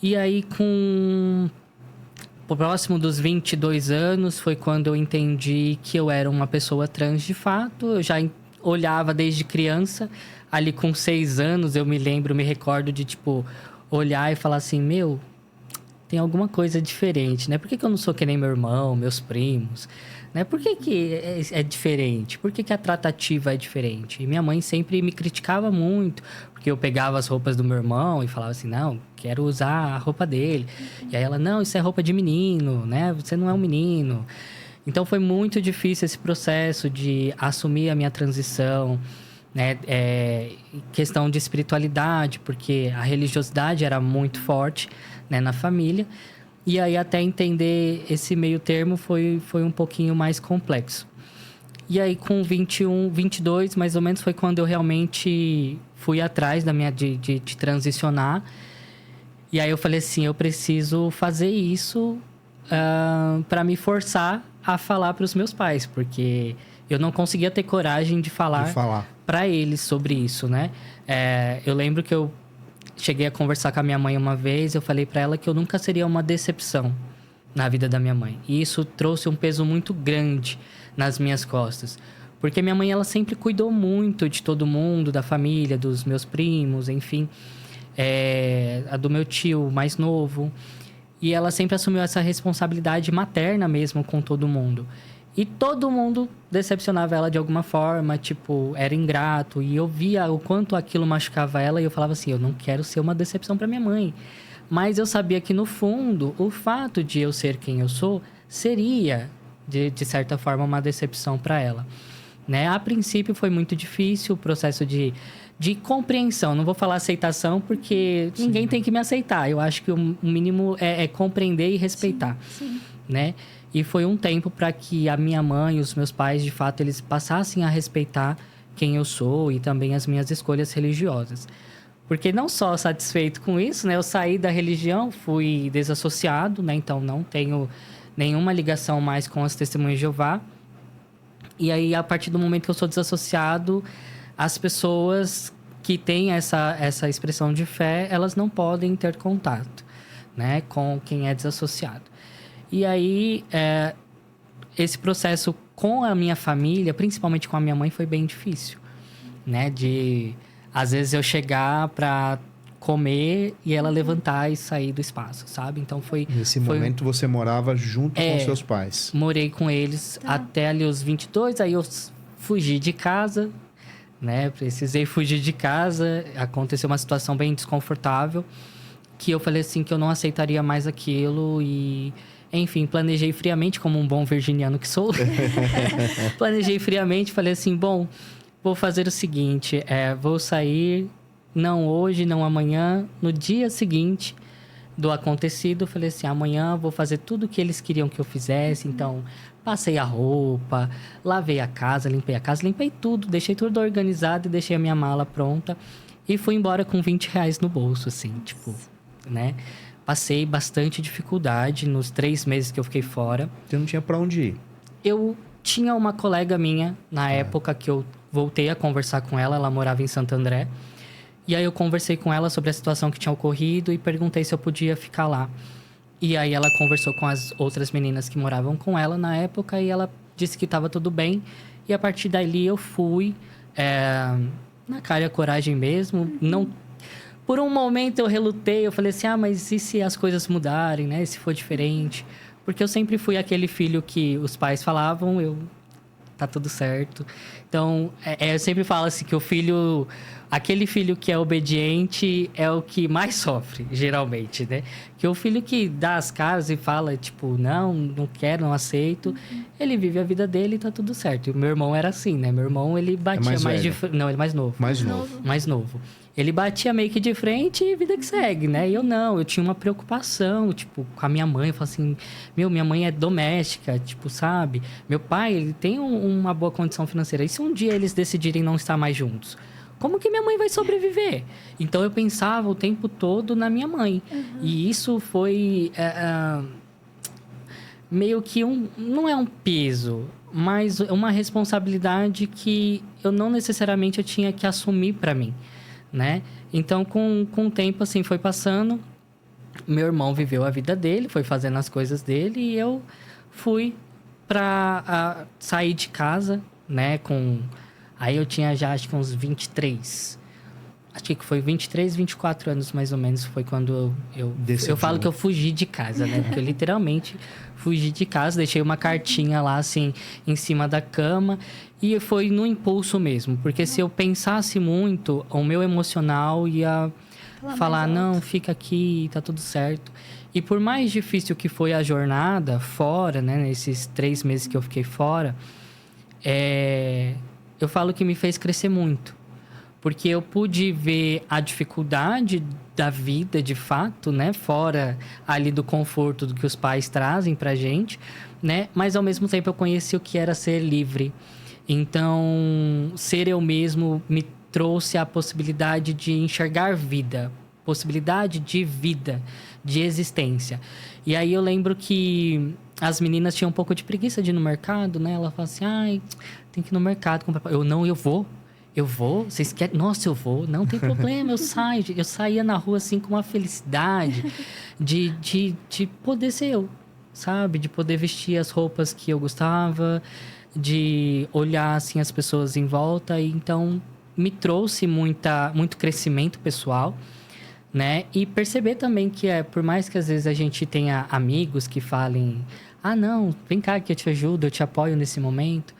E aí, próximo dos 22 anos, foi quando eu entendi que eu era uma pessoa trans de fato. Eu já olhava desde criança. Ali com 6 anos, eu me recordo de, tipo, olhar e falar assim, meu, tem alguma coisa diferente, né? Por que eu não sou que nem meu irmão, meus primos? Né? Por que é diferente? Por que a tratativa é diferente? E minha mãe sempre me criticava muito, porque eu pegava as roupas do meu irmão e falava assim, não, quero usar a roupa dele. E aí ela, não, isso é roupa de menino, né? Você não é um menino. Então foi muito difícil esse processo de assumir a minha transição, né? Questão de espiritualidade, porque a religiosidade era muito forte, né, na família. E aí, até entender esse meio termo foi um pouquinho mais complexo. E aí, com 21, 22, mais ou menos, foi quando eu realmente fui atrás de transicionar. E aí, eu falei assim, eu preciso fazer isso para me forçar a falar para os meus pais. Porque eu não conseguia ter coragem de falar para eles sobre isso, né? Eu lembro que eu cheguei a conversar com a minha mãe uma vez, eu falei para ela que eu nunca seria uma decepção na vida da minha mãe. E isso trouxe um peso muito grande nas minhas costas. Porque minha mãe, ela sempre cuidou muito de todo mundo, da família, dos meus primos, enfim. A do meu tio mais novo. E ela sempre assumiu essa responsabilidade materna mesmo com todo mundo. E todo mundo decepcionava ela de alguma forma, tipo, era ingrato. E eu via o quanto aquilo machucava ela e eu falava assim, eu não quero ser uma decepção para minha mãe. Mas eu sabia que, no fundo, o fato de eu ser quem eu sou seria, de certa forma, uma decepção para ela. Né? A princípio foi muito difícil o processo de compreensão. Não vou falar aceitação, porque ninguém tem que me aceitar. Eu acho que o mínimo é compreender e respeitar. Sim. Né? E foi um tempo para que a minha mãe e os meus pais, de fato, eles passassem a respeitar quem eu sou e também as minhas escolhas religiosas. Porque não só satisfeito com isso, né? Eu saí da religião, fui desassociado, né? Então, não tenho nenhuma ligação mais com as Testemunhas de Jeová. E aí, a partir do momento que eu sou desassociado, as pessoas que têm essa expressão de fé, elas não podem ter contato, né? Com quem é desassociado. E aí, esse processo com a minha família, principalmente com a minha mãe, foi bem difícil, né? Às vezes, eu chegar para comer e ela levantar e sair do espaço, sabe? Então, Nesse momento, você morava junto com seus pais? Morei com eles até ali os 22, aí eu fugi de casa, né? Precisei fugir de casa, aconteceu uma situação bem desconfortável, que eu falei assim, que eu não aceitaria mais aquilo e... Enfim, planejei friamente, como um bom virginiano que sou. Planejei friamente, falei assim, bom, vou fazer o seguinte, vou sair, não hoje, não amanhã, no dia seguinte do acontecido, falei assim, amanhã vou fazer tudo o que eles queriam que eu fizesse, então passei a roupa, lavei a casa, limpei tudo, deixei tudo organizado e deixei a minha mala pronta e fui embora com R$20 no bolso, assim, tipo, né? Passei bastante dificuldade nos 3 meses que eu fiquei fora. Você não tinha pra onde ir? Eu tinha uma colega minha, na época que eu voltei a conversar com ela, ela morava em Santo André. E aí eu conversei com ela sobre a situação que tinha ocorrido e perguntei se eu podia ficar lá. E aí ela conversou com as outras meninas que moravam com ela na época e ela disse que estava tudo bem. E a partir dali eu fui na cara e a coragem mesmo, não... Por um momento eu relutei, eu falei assim, mas e se as coisas mudarem, né? E se for diferente? Porque eu sempre fui aquele filho que os pais falavam, tá tudo certo. Então, eu sempre falo assim que aquele filho que é obediente é o que mais sofre, geralmente, né? Que o filho que dá as caras e fala, tipo, não quero, não aceito, ele vive a vida dele e tá tudo certo. E o meu irmão era assim, né? Meu irmão, ele batia Não, ele é mais novo. Mais novo. Ele batia meio que de frente e vida que segue, né? E eu tinha uma preocupação, tipo, com a minha mãe. Eu falava assim, minha mãe é doméstica, tipo, sabe? Meu pai, ele tem uma boa condição financeira. E se um dia eles decidirem não estar mais juntos? Como que minha mãe vai sobreviver? Então, eu pensava o tempo todo na minha mãe. E isso foi meio que não é um peso, mas uma responsabilidade que eu não necessariamente eu tinha que assumir para mim. Né? Então, com o tempo, assim, foi passando. Meu irmão viveu a vida dele, foi fazendo as coisas dele e eu fui pra sair de casa, né? Aí eu tinha já acho que uns 23. Acho que foi 23, 24 anos mais ou menos. Foi quando eu falo que eu fugi de casa, né? Porque eu literalmente fugi de casa, deixei uma cartinha lá assim em cima da cama. E foi no impulso mesmo. Porque se eu pensasse muito, o meu emocional ia falar, não, fica aqui, tá tudo certo. E por mais difícil que foi a jornada fora, né? Nesses 3 meses que eu fiquei fora, eu falo que me fez crescer muito. Porque eu pude ver a dificuldade da vida, de fato, né? Fora ali do conforto do que os pais trazem pra gente, né? Mas, ao mesmo tempo, eu conheci o que era ser livre. Então, ser eu mesmo me trouxe a possibilidade de enxergar vida. Possibilidade de vida, de existência. E aí, eu lembro que as meninas tinham um pouco de preguiça de ir no mercado, né? Ela fala assim, ai, tem que ir no mercado comprar... Eu vou. Eu vou? Vocês querem? Nossa, eu vou. Não tem problema, eu saio. Eu saía na rua, assim, com uma felicidade de poder ser eu, sabe? De poder vestir as roupas que eu gostava, de olhar, assim, as pessoas em volta. E, então, me trouxe muito crescimento pessoal, né? E perceber também que, por mais que às vezes a gente tenha amigos que falem... Ah, não, vem cá que eu te ajudo, eu te apoio nesse momento.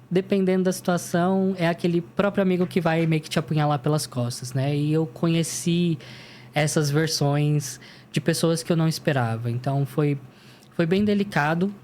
Dependendo da situação, é aquele próprio amigo que vai meio que te apunhalar pelas costas, né? E eu conheci essas versões de pessoas que eu não esperava. Então, foi bem delicado.